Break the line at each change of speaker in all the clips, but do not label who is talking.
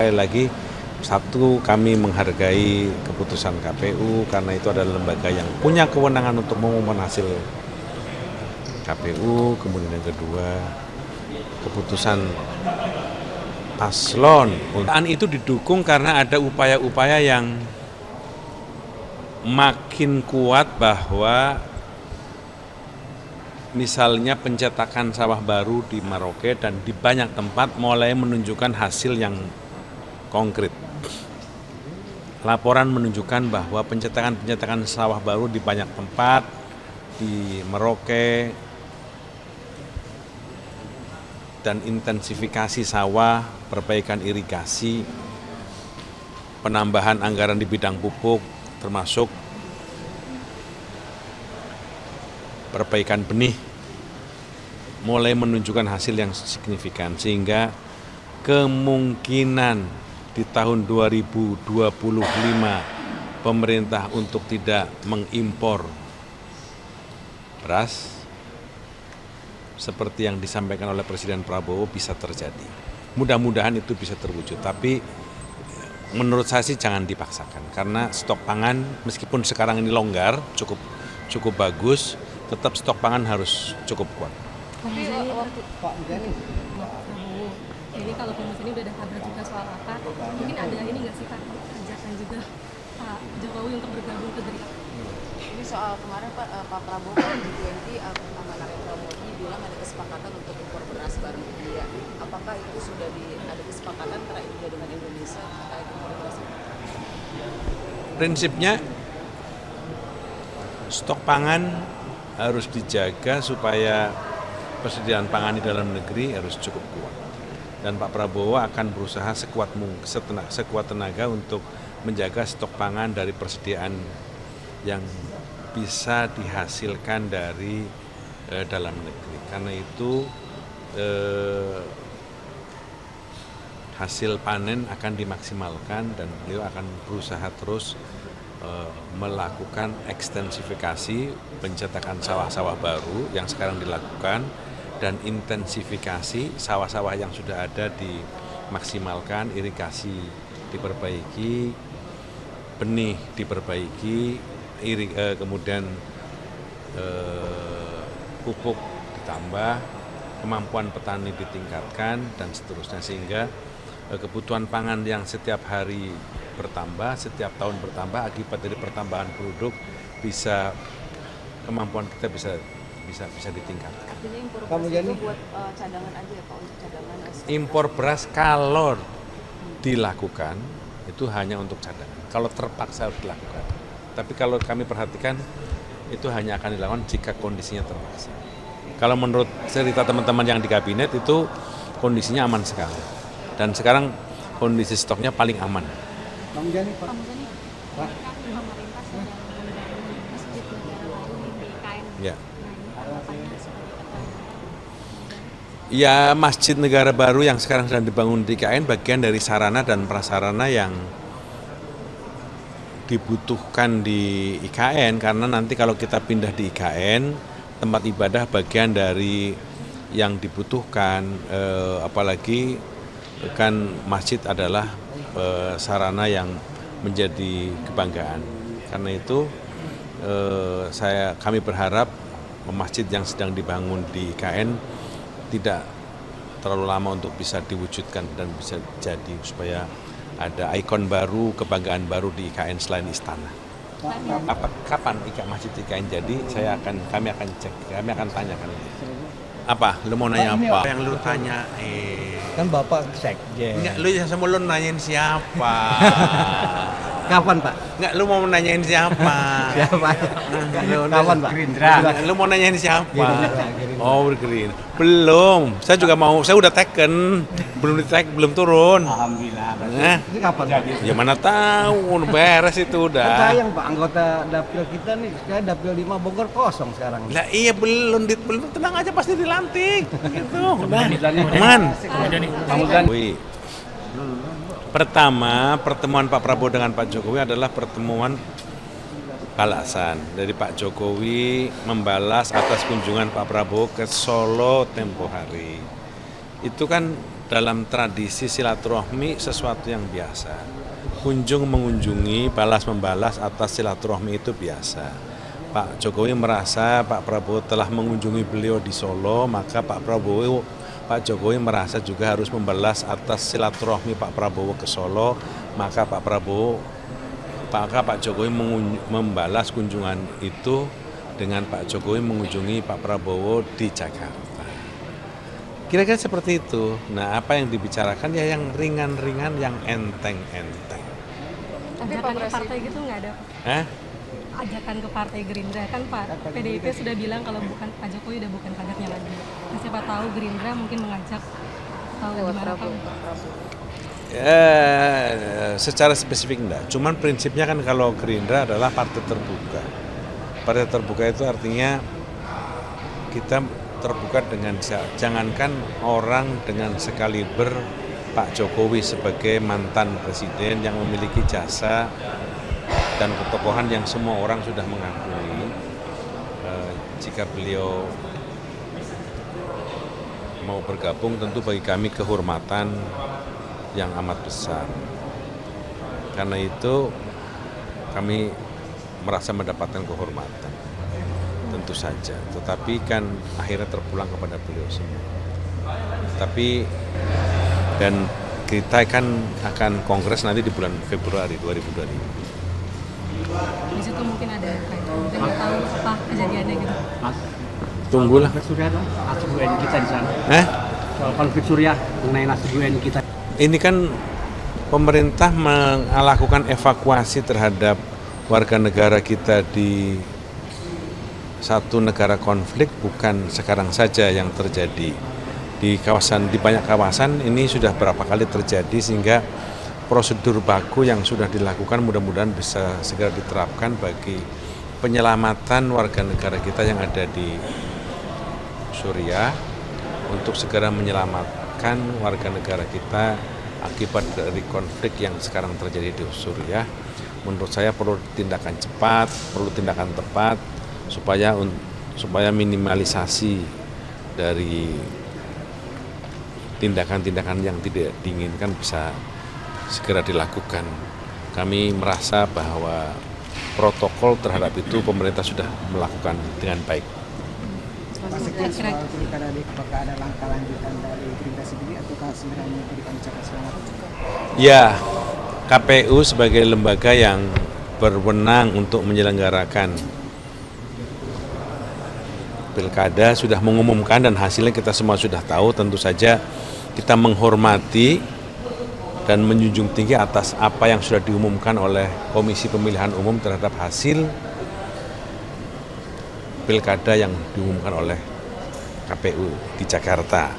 sekali lagi, satu, kami menghargai keputusan KPU karena itu adalah lembaga yang punya kewenangan untuk mengumumkan hasil KPU. Kemudian yang kedua, keputusan paslon itu didukung karena ada upaya-upaya yang makin kuat bahwa misalnya pencetakan sawah baru di Merauke dan di banyak tempat mulai menunjukkan hasil yang konkret. Laporan menunjukkan bahwa pencetakan sawah baru di banyak tempat, di Merauke, dan intensifikasi sawah, perbaikan irigasi, penambahan anggaran di bidang pupuk, termasuk perbaikan benih, mulai menunjukkan hasil yang signifikan, sehingga kemungkinan di tahun 2025 pemerintah untuk tidak mengimpor beras seperti yang disampaikan oleh Presiden Prabowo bisa terjadi. Mudah-mudahan itu bisa terwujud, tapi menurut saya sih jangan dipaksakan, karena stok pangan meskipun sekarang ini longgar, cukup bagus, tetap stok pangan harus cukup kuat.
Tapi waktu Pak Prabowo, ini kalau komis ini udah ada kabar juga soal apa, mungkin ada ini nggak sih Pak, ajakan juga Pak Jokowi untuk bergabung ke Gerindra?
Ini soal kemarin Pak Prabowo kan G20 sama Narendra Modi bilang ada kesepakatan untuk impor beras bareng India. Apakah itu sudah ada kesepakatan antara India dengan Indonesia terkait impor beras?
Prinsipnya stok pangan harus dijaga supaya persediaan pangan di dalam negeri harus cukup kuat. Dan Pak Prabowo akan berusaha sekuat tenaga untuk menjaga stok pangan dari persediaan yang bisa dihasilkan dari dalam negeri. Karena itu hasil panen akan dimaksimalkan dan beliau akan berusaha terus melakukan ekstensifikasi pencetakan sawah-sawah baru yang sekarang dilakukan dan intensifikasi sawah-sawah yang sudah ada dimaksimalkan, irigasi diperbaiki, benih diperbaiki, kemudian pupuk ditambah, kemampuan petani ditingkatkan dan seterusnya, sehingga kebutuhan pangan yang setiap hari bertambah, setiap tahun bertambah akibat dari pertambahan penduduk, kemampuan kita bisa ditingkatkan.
Artinya impor beras itu buat cadangan aja ya Pak, untuk cadangan?
Impor beras kalau dilakukan itu hanya untuk cadangan, kalau terpaksa harus dilakukan. Tapi kalau kami perhatikan itu hanya akan dilakukan jika kondisinya terpaksa. Kalau menurut cerita teman-teman yang di kabinet itu kondisinya aman sekali. Dan sekarang kondisi stoknya paling aman.
Pak Muzani, pemerintah sedang membangun masjid negara baru di IKN.
Ya.
Harapannya seperti apa?
Ya, masjid negara baru yang sekarang sedang dibangun di IKN bagian dari sarana dan prasarana yang dibutuhkan di IKN, karena nanti kalau kita pindah di IKN, tempat ibadah bagian dari yang dibutuhkan, apalagi kan masjid adalah sarana yang menjadi kebanggaan. Karena itu kami berharap masjid yang sedang dibangun di IKN tidak terlalu lama untuk bisa diwujudkan dan bisa jadi, supaya ada ikon baru, kebanggaan baru di IKN selain istana. Kapan masjid IKN jadi? Kami akan cek, kami akan tanyakan. Apa? Lu mau nanya apa? Yang lu tanya?
Kan Bapak sekjen.
Enggak, lu semua lu nanyain siapa?
Kapan Pak?
Enggak, lu mau nanyain siapa?
Siapa? Kapan Pak? Gerindra.
Lu mau nanyain siapa?
Gerindra.
Oh, Gerindra. Belum. Saya udah taken. Belum turun.
Alhamdulillah. Ini kapan?
Ya mana tahu, beres itu
Kan
udah.
sayang Pak, anggota dapil kita nih, sekarang dapil 5 Bogor kosong sekarang.
Lah iya belum tenang aja pasti dilantik. Gitu. Udah. Aman. Wih. Pertama, pertemuan Pak Prabowo dengan Pak Jokowi adalah pertemuan balasan dari Pak Jokowi membalas atas kunjungan Pak Prabowo ke Solo tempo hari. Itu kan dalam tradisi silaturahmi sesuatu yang biasa. Kunjung mengunjungi, balas membalas atas silaturahmi itu biasa. Pak Jokowi merasa Pak Prabowo telah mengunjungi beliau di Solo, maka Pak Jokowi merasa juga harus membalas atas silaturahmi Pak Prabowo ke Solo, maka Pak Jokowi membalas kunjungan itu dengan Pak Jokowi mengunjungi Pak Prabowo di Jakarta. Kira-kira seperti itu. Nah, apa yang dibicarakan ya yang ringan-ringan, yang enteng-enteng.
Ajakan ke partai gitu nggak ada? Ajakan ke partai Gerindra kan Pak PDIP sudah bilang kalau bukan Pak Jokowi udah bukan kadernya lagi. Nah, siapa tahu Gerindra mungkin mengajak atau gimana Pak?
Secara spesifik enggak. Cuman prinsipnya kan kalau Gerindra adalah partai terbuka. Partai terbuka itu artinya kita terbuka dengan jangankan orang dengan sekaliber Pak Jokowi sebagai mantan presiden yang memiliki jasa dan ketokohan yang semua orang sudah mengakui, jika beliau mau bergabung tentu bagi kami kehormatan yang amat besar. Karena itu kami merasa mendapatkan kehormatan, tentu saja. Tetapi kan akhirnya terpulang kepada beliau semua. Dan kita kan akan kongres nanti di bulan Februari 2025.
Di situ mungkin ada kita nggak tahu apa kejadiannya gitu.
Mas,
Tunggulah.
konflik Suriah dong, nasib UN kita di sana. Soal konflik Suriah mengenai nasib UN kita.
Ini kan pemerintah melakukan evakuasi terhadap warga negara kita di satu negara konflik bukan sekarang saja yang terjadi. Di banyak kawasan ini sudah berapa kali terjadi sehingga prosedur baku yang sudah dilakukan mudah-mudahan bisa segera diterapkan bagi penyelamatan warga negara kita yang ada di Suriah untuk segera menyelamatkan warga negara kita akibat dari konflik yang sekarang terjadi di Suriah. Menurut saya perlu tindakan cepat, perlu tindakan tepat supaya minimalisasi dari tindakan-tindakan yang tidak diinginkan bisa segera dilakukan. Kami merasa bahwa protokol terhadap itu pemerintah sudah melakukan dengan baik.
Pak Sekjen, soal pilkada apakah ada langkah lanjutan dari Gerindra sendiri ataukah sebenarnya memberikan ucapan selamat?
Ya, KPU sebagai lembaga yang berwenang untuk menyelenggarakan pilkada sudah mengumumkan dan hasilnya kita semua sudah tahu. Tentu saja kita menghormati dan menjunjung tinggi atas apa yang sudah diumumkan oleh Komisi Pemilihan Umum terhadap hasil pilkada yang diumumkan oleh KPU di Jakarta.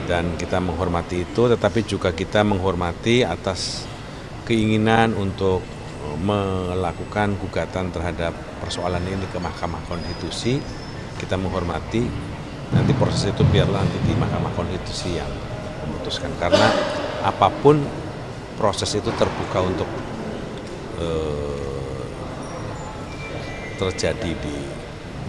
Dan kita menghormati itu, tetapi juga kita menghormati atas keinginan untuk melakukan gugatan terhadap persoalan ini ke Mahkamah Konstitusi. Kita menghormati, nanti proses itu biarlah nanti di Mahkamah Konstitusi yang memutuskan. Karena apapun proses itu terbuka untuk terjadi di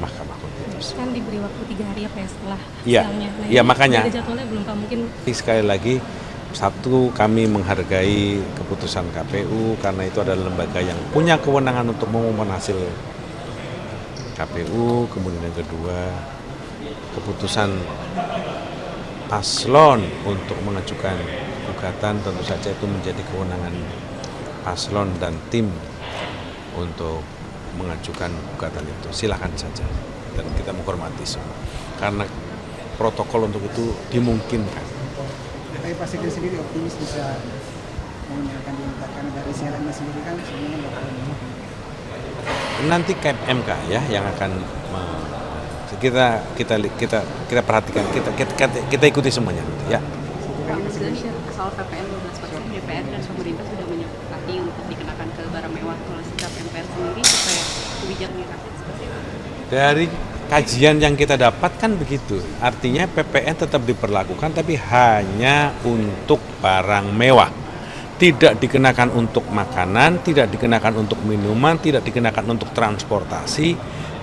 Mahkamah Konstitusi.
Kan diberi waktu 3 hari ya Pak setelah
Iya,
sidangnya. Nah,
iya makanya.
Ada jadwalnya belum Pak mungkin?
Sekali lagi, satu kami menghargai keputusan KPU karena itu adalah lembaga yang punya kewenangan untuk mengumumkan hasil KPU. Kemudian yang kedua, keputusan paslon untuk mengajukan gugatan tentu saja itu menjadi kewenangan paslon dan tim untuk mengajukan gugatan itu. Silakan saja dan kita menghormati semua karena protokol untuk itu dimungkinkan.
Tapi Pak Sekjen sendiri optimis bisa menggunakan diungkap karena dari siarannya sendiri kan sebenarnya nggak perlu.
Nanti KMK ya yang akan kita perhatikan, kita ikuti semuanya ya.
Soal PPN 12%, DPR dan pemerintah sudah menyepakati untuk dikenakan ke barang mewah. Kalau sikap MPR sendiri supaya kebijakan rakyat seperti apa?
Dari kajian yang kita dapatkan begitu, artinya PPN tetap diperlakukan tapi hanya untuk barang mewah. Tidak dikenakan untuk makanan, tidak dikenakan untuk minuman, tidak dikenakan untuk transportasi,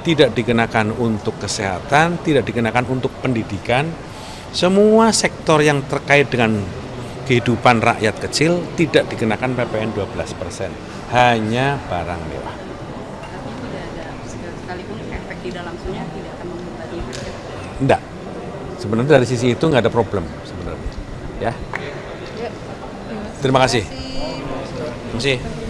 tidak dikenakan untuk kesehatan, tidak dikenakan untuk pendidikan, semua sektor yang terkait dengan kehidupan rakyat kecil tidak dikenakan PPN 12%, hanya barang mewah.
Tapi tidak ada sekalipun efek tidak langsungnya tidak akan membebani rakyat.
Enggak. Sebenarnya dari sisi itu nggak ada problem sebenarnya. Ya. Terima kasih. Terima kasih.